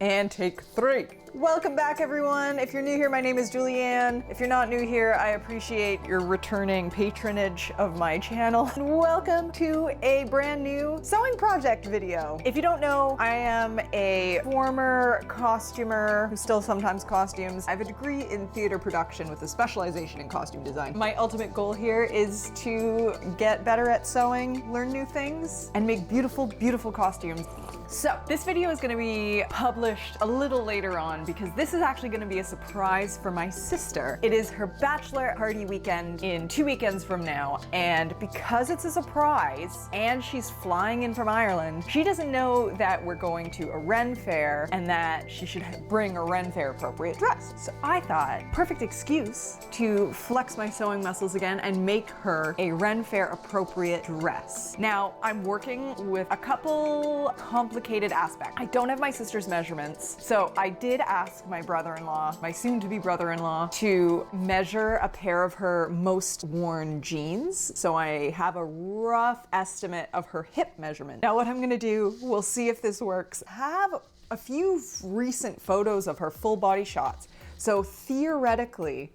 And take 3. Welcome back, everyone. If you're new here, my name is Julianne. If you're not new here, I appreciate your returning patronage of my channel. And welcome to a brand new sewing project video. If you don't know, I am a former costumer who still sometimes costumes. I have a degree in theater production with a specialization in costume design. My ultimate goal here is to get better at sewing, learn new things, and make beautiful, beautiful costumes. So this video is going to be published a little later on because this is actually going to be a surprise for my sister. It is her bachelorette party weekend in 2 weekends from now, and because it's a surprise and she's flying in from Ireland, she doesn't know that we're going to a Ren fair and that she should bring a Ren fair appropriate dress. So I thought, perfect excuse to flex my sewing muscles again and make her a Ren fair appropriate dress. Now, I'm working with a couple complicated aspect. I don't have my sister's measurements, so I did ask my brother-in-law, my soon-to-be brother-in-law, to measure a pair of her most worn jeans. So I have a rough estimate of her hip measurement. Now what I'm gonna do, we'll see if this works, have a few recent photos of her full body shots. So theoretically,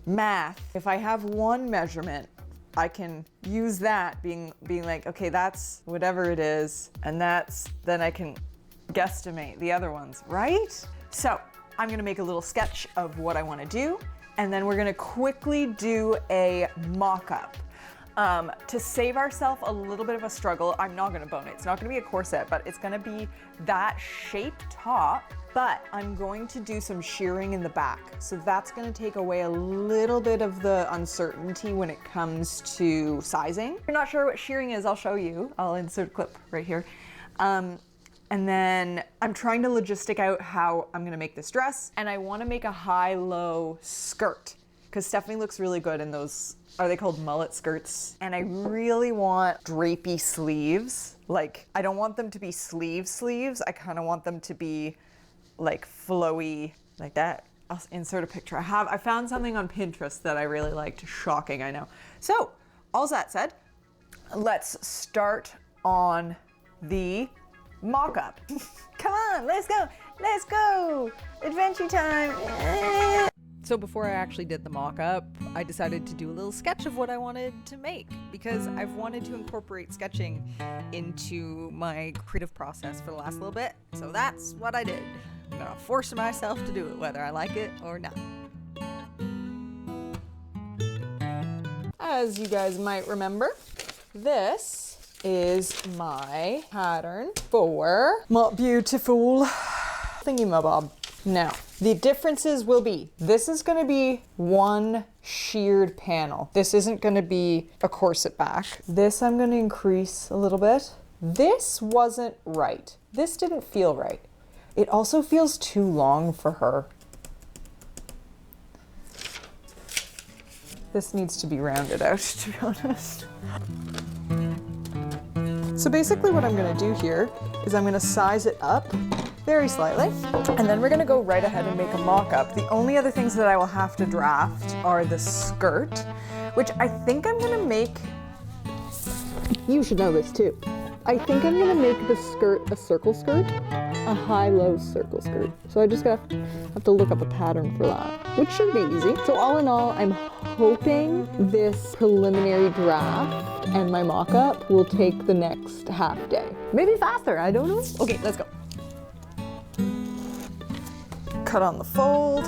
math, if I have one measurement, I can use that being like, okay, that's whatever it is, and then I can guesstimate the other ones, right? So I'm gonna make a little sketch of what I wanna do, and then we're gonna quickly do a mock-up. To save ourselves a little bit of a struggle, I'm not gonna bone it. It's not gonna be a corset, but it's gonna be that shape top, but I'm going to do some shearing in the back. So that's gonna take away a little bit of the uncertainty when it comes to sizing. If you're not sure what shearing is, I'll show you. I'll insert a clip right here. And then I'm trying to logistic out how I'm gonna make this dress, and I wanna make a high-low skirt, because Stephanie looks really good in those, are they called mullet skirts? And I really want drapey sleeves. Like, I don't want them to be sleeves. I kind of want them to be like flowy, like that. I'll insert a picture. I found something on Pinterest that I really liked. Shocking, I know. So, all that said, let's start on the mock-up. Come on, let's go, adventure time. So before I actually did the mock-up, I decided to do a little sketch of what I wanted to make, because I've wanted to incorporate sketching into my creative process for the last little bit. So that's what I did. I'm gonna force myself to do it, whether I like it or not. As you guys might remember, this is my pattern for my beautiful thingy-mabob. Now, the differences will be, this is gonna be one sheared panel. This isn't gonna be a corset back. This I'm gonna increase a little bit. This wasn't right. This didn't feel right. It also feels too long for her. This needs to be rounded out, to be honest. So basically what I'm gonna do here is I'm gonna size it up very slightly, and then we're gonna go right ahead and make a mock-up. The only other things that I will have to draft are the skirt, which I think I'm gonna make, you should know this too. I think I'm gonna make the skirt a circle skirt, a high-low circle skirt. So I just have to look up a pattern for that, which should be easy. So all in all, I'm hoping this preliminary draft and my mock-up will take the next half day. Maybe faster, I don't know. Okay, let's go. Cut on the fold.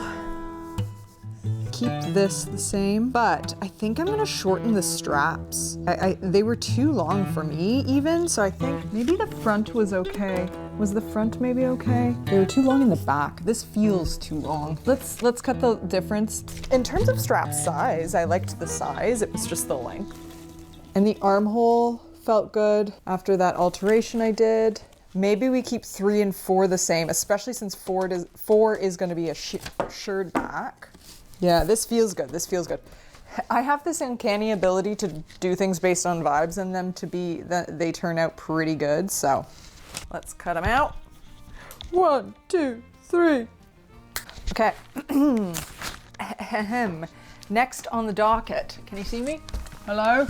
Keep this the same, but I think I'm gonna shorten the straps. They were too long for me even, so I think maybe the front was okay. Was the front maybe okay? They were too long in the back. This feels too long. Let's cut the difference. In terms of strap size, I liked the size, it was just the length. And the armhole felt good after that alteration I did. Maybe we keep 3 and 4 the same, especially since 4 is gonna be a shirred back. Yeah, this feels good, this feels good. I have this uncanny ability to do things based on vibes and them to be, they turn out pretty good, so let's cut them out. 1, 2, 3. Okay. Next on the docket, can you see me? Hello?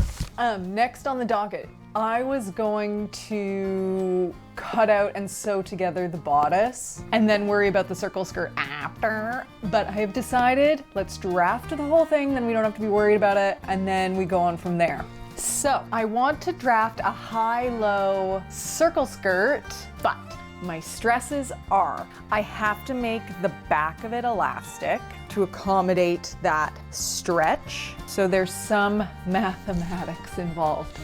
Next on the docket I was going to cut out and sew together the bodice and then worry about the circle skirt after. But I have decided, let's draft the whole thing, then we don't have to be worried about it, and then we go on from there. So I want to draft a high-low circle skirt, but my stresses are, I have to make the back of it elastic to accommodate that stretch. So there's some mathematics involved.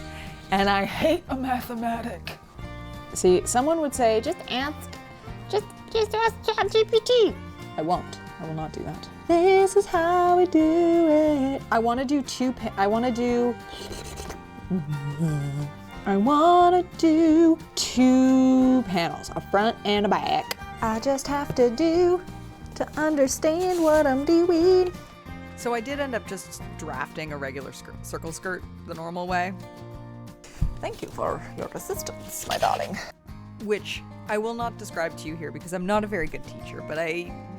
And I hate a mathematic. See, someone would say, just ask ChatGPT. I won't. I will not do that. This is how we do it. I want to do two panels, a front and a back. I just have to understand what I'm doing. So I did end up just drafting a regular circle skirt the normal way. Thank you for your assistance, my darling. Which I will not describe to you here because I'm not a very good teacher, but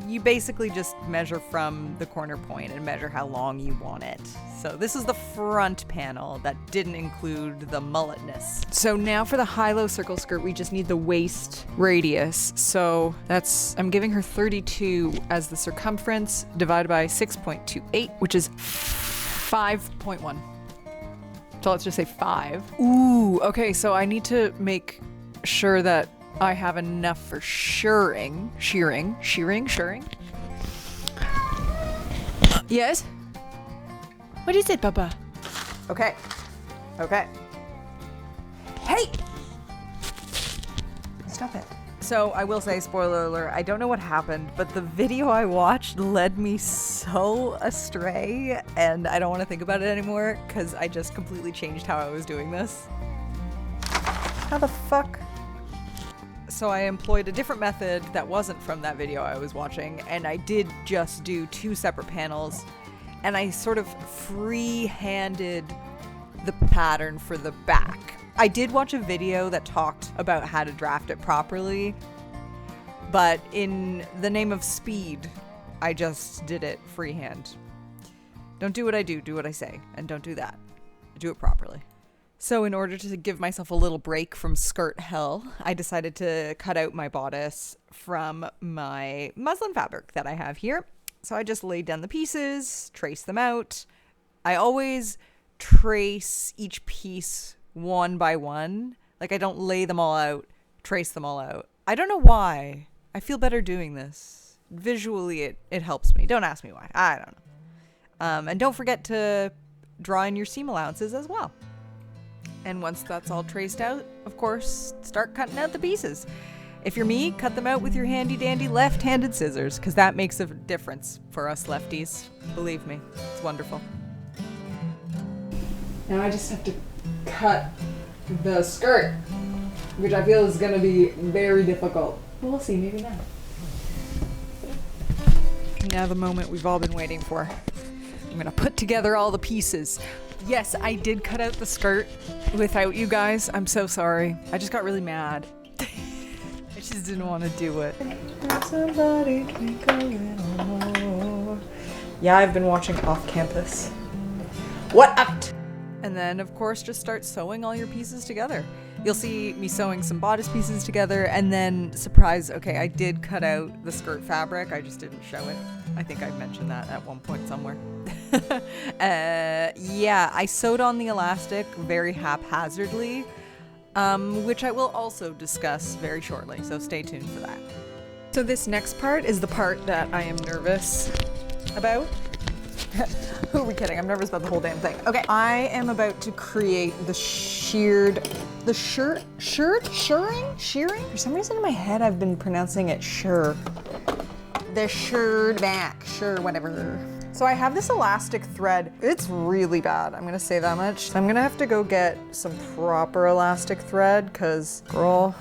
you basically just measure from the corner point and measure how long you want it. So this is the front panel that didn't include the mulletness. So now for the high-low circle skirt, we just need the waist radius. So I'm giving her 32 as the circumference divided by 6.28, which is 5.1. So let's just say 5. Ooh, okay, so I need to make sure that I have enough for shearing. Yes? What is it, Papa? Okay. Hey! Stop it. So I will say, spoiler alert, I don't know what happened, but the video I watched led me so astray, and I don't want to think about it anymore because I just completely changed how I was doing this. How the fuck? So I employed a different method that wasn't from that video I was watching, and I did just do 2 separate panels, and I sort of free-handed the pattern for the back. I did watch a video that talked about how to draft it properly, but in the name of speed, I just did it freehand. Don't do what I do what I say, and don't do that. Do it properly. So in order to give myself a little break from skirt hell, I decided to cut out my bodice from my muslin fabric that I have here. So I just laid down the pieces, traced them out. I always trace each piece one by one. Like I don't lay them all out, trace them all out. I don't know why. I feel better doing this. Visually, it helps me. Don't ask me why. I don't know. And don't forget to draw in your seam allowances as well. And once that's all traced out, of course, start cutting out the pieces. If you're me, cut them out with your handy dandy left-handed scissors, because that makes a difference for us lefties. Believe me, it's wonderful. Now I just have to cut the skirt, which I feel is going to be very difficult. We'll see, maybe not. Now the moment we've all been waiting for. I'm going to put together all the pieces. Yes, I did cut out the skirt without you guys. I'm so sorry. I just got really mad. I just didn't want to do it. Somebody drink a little more. Yeah, I've been watching Off Campus. What up? And then, of course, just start sewing all your pieces together. You'll see me sewing some bodice pieces together, and then, surprise, okay, I did cut out the skirt fabric. I just didn't show it. I think I mentioned that at one point somewhere. Yeah, I sewed on the elastic very haphazardly, which I will also discuss very shortly, so stay tuned for that. So this next part is the part that I am nervous about. Who are we kidding? I'm nervous about the whole damn thing. Okay, I am about to create the shearing? For some reason in my head I've been pronouncing it sure. The shirred back, sure, whatever. So I have this elastic thread. It's really bad, I'm gonna say that much. So I'm gonna have to go get some proper elastic thread, cause girl,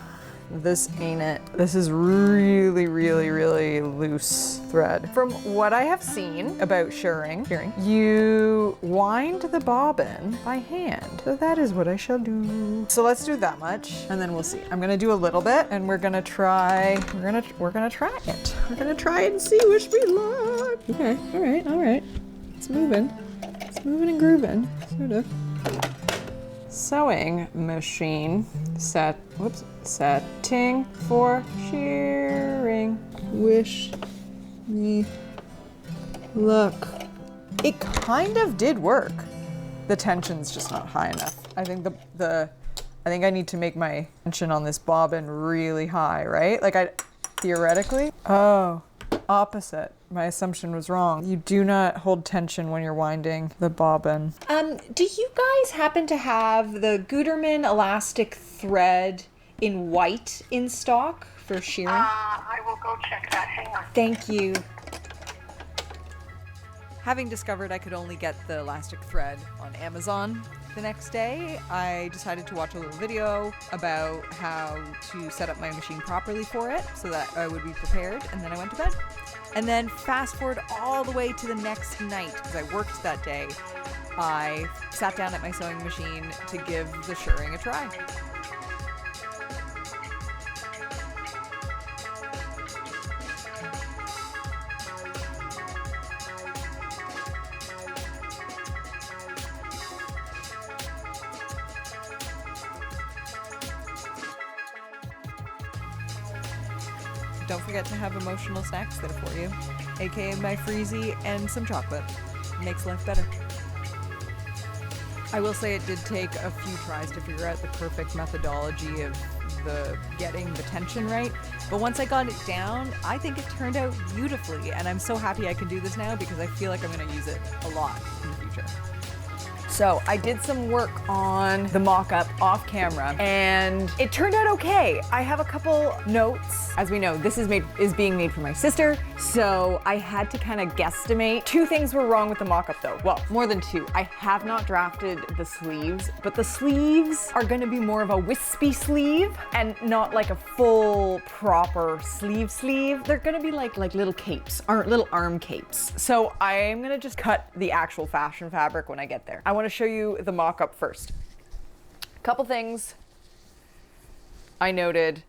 this ain't it. This is really, really, really loose thread. From what I have seen about shearing, you wind the bobbin by hand. So that is what I shall do. So let's do that much, and then we'll see. I'm gonna do a little bit, and we're gonna try. We're gonna try it. We're gonna try it and see which we like. Okay, all right. It's moving and grooving, sort of. sewing machine. Setting for shearing. Wish me luck. It kind of did work. The tension's just not high enough. I think I think I need to make my tension on this bobbin really high, right? Like theoretically. Oh, opposite. My assumption was wrong. You do not hold tension when you're winding the bobbin. Do you guys happen to have the Gutermann elastic thread in white in stock for shearing? I will go check that. Hang on. Thank you. Having discovered I could only get the elastic thread on Amazon the next day, I decided to watch a little video about how to set up my machine properly for it so that I would be prepared, and then I went to bed. And then fast forward all the way to the next night, because I worked that day, I sat down at my sewing machine to give the shirring a try. Don't forget to have emotional snacks there for you, aka my freezy and some chocolate. Makes life better. I will say it did take a few tries to figure out the perfect methodology of getting the tension right, but once I got it down, I think it turned out beautifully, and I'm so happy I can do this now because I feel like I'm going to use it a lot in the future. So I did some work on the mock-up off camera, and it turned out okay. I have a couple notes. As we know, this is being made for my sister, so I had to kind of guesstimate. Two things were wrong with the mock-up though. Well, more than two. I have not drafted the sleeves, but the sleeves are gonna be more of a wispy sleeve and not like a full proper sleeve. They're gonna be like little capes, little arm capes. So I'm gonna just cut the actual fashion fabric when I get there. I wanna show you the mock-up first. Couple things I noted.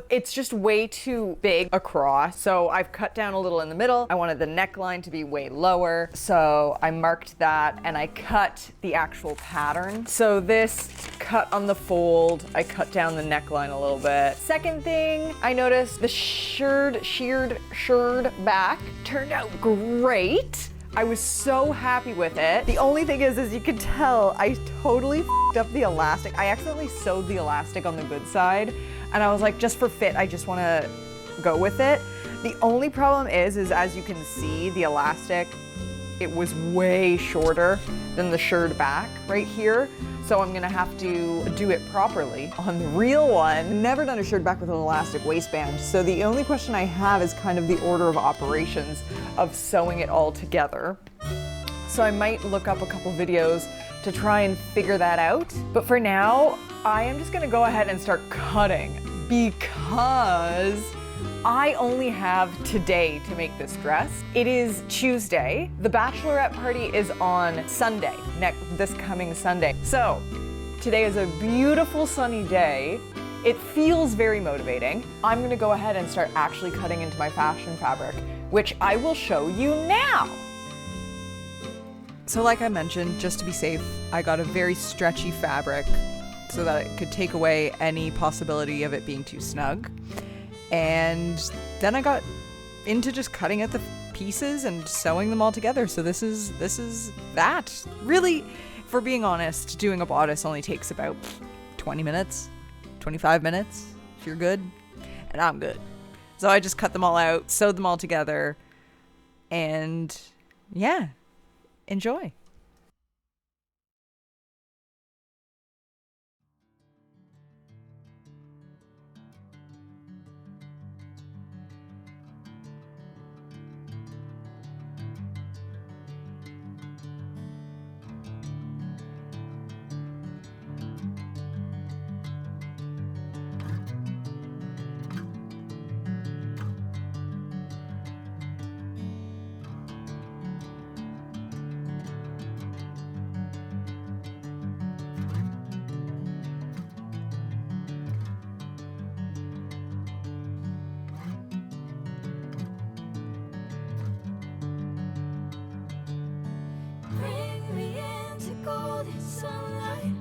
It's just way too big across, so I've cut down a little in the middle. I wanted the neckline to be way lower, so I marked that and I cut the actual pattern. So this cut on the fold, I cut down the neckline a little bit. Second thing I noticed, the sheared back turned out great. I was so happy with it. The only thing is, as you can tell, I totally f***ed up the elastic. I accidentally sewed the elastic on the good side, and I was like, just for fit, I just want to go with it. The only problem is as you can see, the elastic, it was way shorter than the shirred back right here. So I'm gonna have to do it properly. On the real one, never done a shirred back with an elastic waistband. So the only question I have is kind of the order of operations of sewing it all together. So I might look up a couple videos to try and figure that out. But for now, I am just gonna go ahead and start cutting because I only have today to make this dress. It is Tuesday. The bachelorette party is on Sunday, this coming Sunday. So today is a beautiful sunny day. It feels very motivating. I'm gonna go ahead and start actually cutting into my fashion fabric, which I will show you now. So like I mentioned, just to be safe, I got a very stretchy fabric so that it could take away any possibility of it being too snug. And then I got into just cutting at the pieces and sewing them all together. So this is that. Really, for being honest, doing a bodice only takes about 20 minutes, 25 minutes, if you're good, and I'm good. So I just cut them all out, sewed them all together, and yeah, enjoy. Bring me into golden sunlight.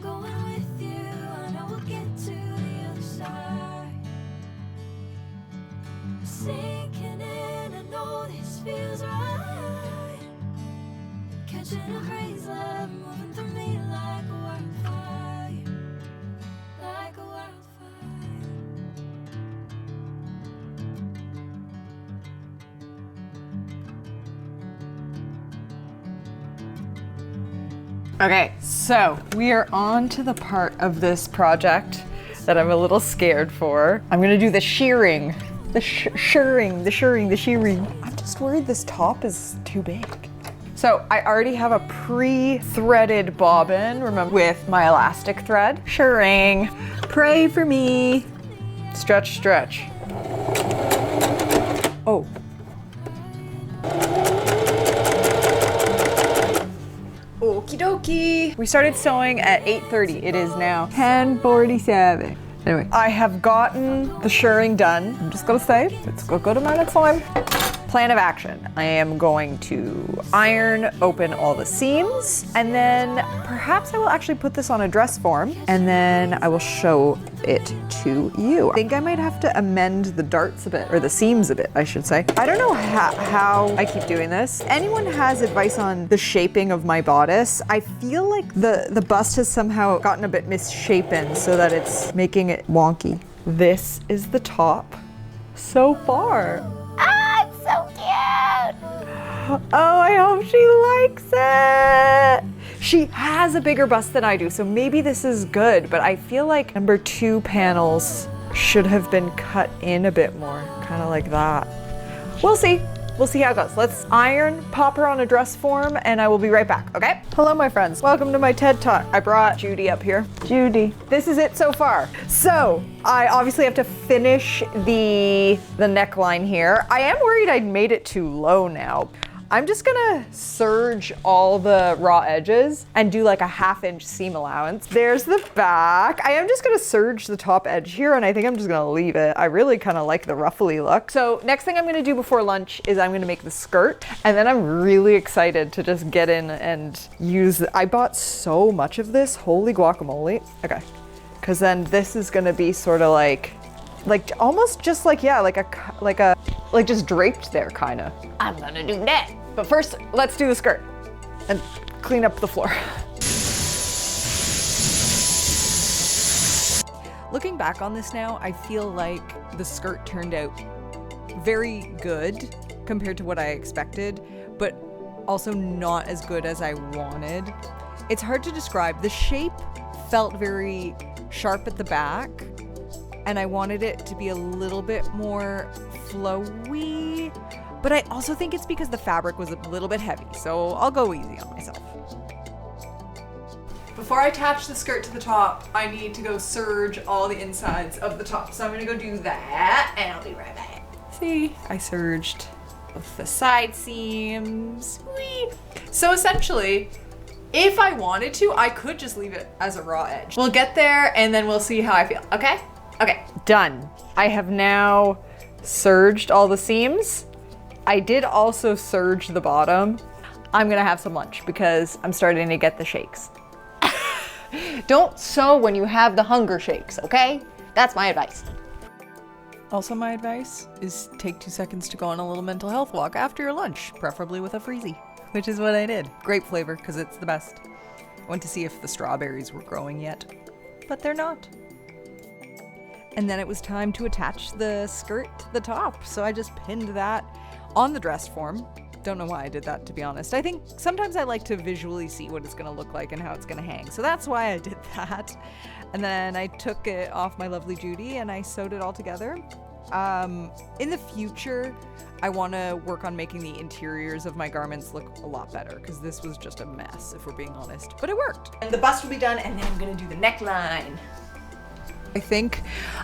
going with you. I know we'll get to the other side. Sinking in, I know this feels right. Catching a breeze, love moving through me like a wildfire, like a wildfire. Okay, so we are on to the part of this project that I'm a little scared for. I'm gonna do the shearing. The shearing. I'm just worried this top is too big. So I already have a pre-threaded bobbin, remember, with my elastic thread. Shearing. Pray for me. Stretch, stretch. Oh. Okie dokie. We started sewing at 8:30. It is now 10:47. Anyway, I have gotten the shirring done. I'm just gonna say, let's go to my next line. Plan of action. I am going to iron open all the seams, and then perhaps I will actually put this on a dress form, and then I will show it to you. I think I might have to amend the darts a bit, or the seams a bit, I should say. I don't know how I keep doing this. Anyone has advice on the shaping of my bodice? I feel like the bust has somehow gotten a bit misshapen so that it's making it wonky. This is the top so far. Ah, it's so cute! Oh, I hope she likes it! She has a bigger bust than I do, so maybe this is good, but I feel like number 2 panels should have been cut in a bit more, kind of like that. We'll see. We'll see how it goes. Let's iron, pop her on a dress form, and I will be right back, okay? Hello, my friends. Welcome to my TED Talk. I brought Judy up here. Judy. This is it so far. So, I obviously have to finish the neckline here. I am worried I made it too low now. I'm just gonna serge all the raw edges and do like a 1/2 inch seam allowance. There's the back. I am just gonna serge the top edge here, and I think I'm just gonna leave it. I really kind of like the ruffly look. So next thing I'm gonna do before lunch is I'm gonna make the skirt, and then I'm really excited to just get in and use, I bought so much of this, holy guacamole. Okay, because then this is gonna be sort of like almost just like, yeah, like just draped there, kind of. I'm gonna do that. But first, let's do the skirt and clean up the floor. Looking back on this now, I feel like the skirt turned out very good compared to what I expected, but also not as good as I wanted. It's hard to describe. The shape felt very sharp at the back, and I wanted it to be a little bit more flowy, but I also think it's because the fabric was a little bit heavy, so I'll go easy on myself. Before I attach the skirt to the top, I need to go serge all the insides of the top, so I'm gonna go do that, and I'll be right back. See, I serged with the side seams. Whee! So essentially, if I wanted to, I could just leave it as a raw edge. We'll get there, and then we'll see how I feel, okay? Okay, done. I have now serged all the seams. I did also serge the bottom. I'm gonna have some lunch because I'm starting to get the shakes. Don't sew when you have the hunger shakes, okay? That's my advice. Also, my advice is take 2 seconds to go on a little mental health walk after your lunch, preferably with a freezy, which is what I did. Grape flavor, because it's the best. I went to see if the strawberries were growing yet, but they're not. And then it was time to attach the skirt to the top, so I just pinned that on the dress form. Don't know why I did that, to be honest. I think sometimes I like to visually see what it's gonna look like and how it's gonna hang, so that's why I did that. And then I took it off my lovely Judy and I sewed it all together. In the future, I want to work on making the interiors of my garments look a lot better, because this was just a mess, if we're being honest, but it worked. And the bust will be done, and then I'm gonna do the neckline. I think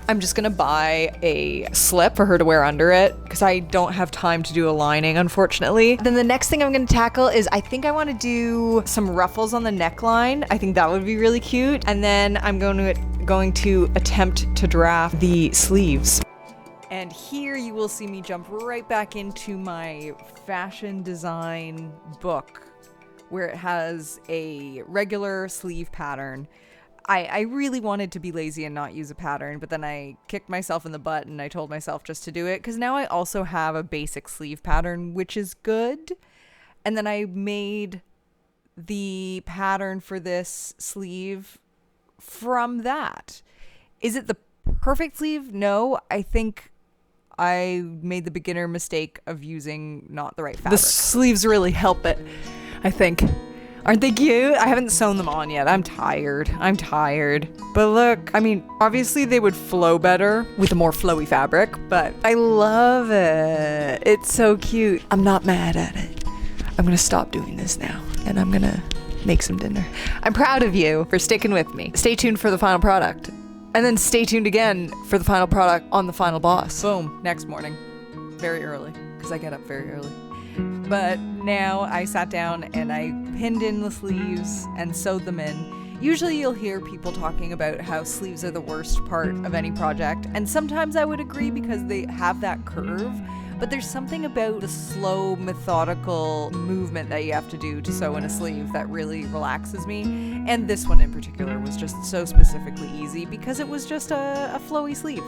I'm just gonna buy a slip for her to wear under it, because I don't have time to do a lining, unfortunately. Then the next thing I'm gonna tackle is I think I want to do some ruffles on the neckline. I think that would be really cute. And then I'm going to attempt to draft the sleeves. And here you will see me jump right back into my fashion design book, where it has a regular sleeve pattern. I really wanted to be lazy and not use a pattern, but then I kicked myself in the butt and I told myself just to do it, because now I also have a basic sleeve pattern, which is good. And then I made the pattern for this sleeve from that. Is it the perfect sleeve? No, I think I made the beginner mistake of using not the right fabric. The sleeves really help it, I think. Aren't they cute? I haven't sewn them on yet. I'm tired. But look, I mean, obviously they would flow better with a more flowy fabric, but I love it. It's so cute. I'm not mad at it. I'm gonna stop doing this now, and I'm gonna make some dinner. I'm proud of you for sticking with me. Stay tuned for the final product. And then stay tuned again for the final product on the final boss. Boom, next morning. Very early, because I get up very early. But now I sat down and I pinned in the sleeves and sewed them in. Usually you'll hear people talking about how sleeves are the worst part of any project, and sometimes I would agree because they have that curve, but there's something about the slow, methodical movement that you have to do to sew in a sleeve that really relaxes me. And this one in particular was just so specifically easy because it was just a flowy sleeve.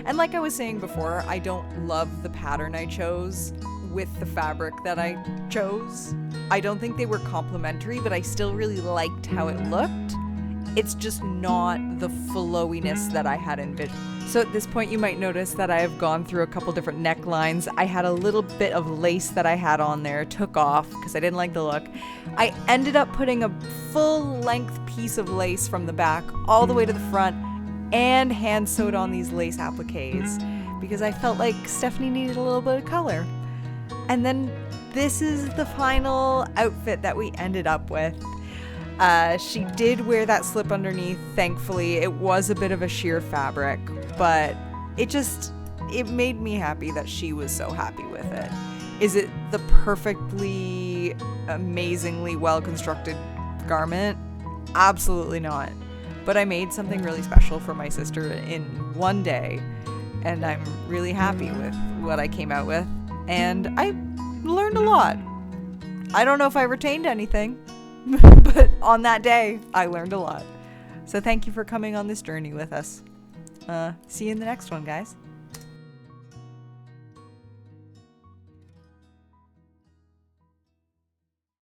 And like I was saying before, I don't love the pattern I chose with the fabric that I chose. I don't think they were complementary, but I still really liked how it looked. It's just not the flowiness that I had envisioned. So at this point you might notice that I have gone through a couple different necklines. I had a little bit of lace that I had on there, took off because I didn't like the look. I ended up putting a full length piece of lace from the back all the way to the front and hand sewed on these lace appliques because I felt like Stephanie needed a little bit of color. And then this is the final outfit that we ended up with. She did wear that slip underneath, thankfully. It was a bit of a sheer fabric, but it made me happy that she was so happy with it. Is it the perfectly, amazingly well-constructed garment? Absolutely not. But I made something really special for my sister in one day, and I'm really happy with what I came out with. And I learned a lot. I don't know if I retained anything, but on that day, I learned a lot. So thank you for coming on this journey with us. See you in the next one, guys.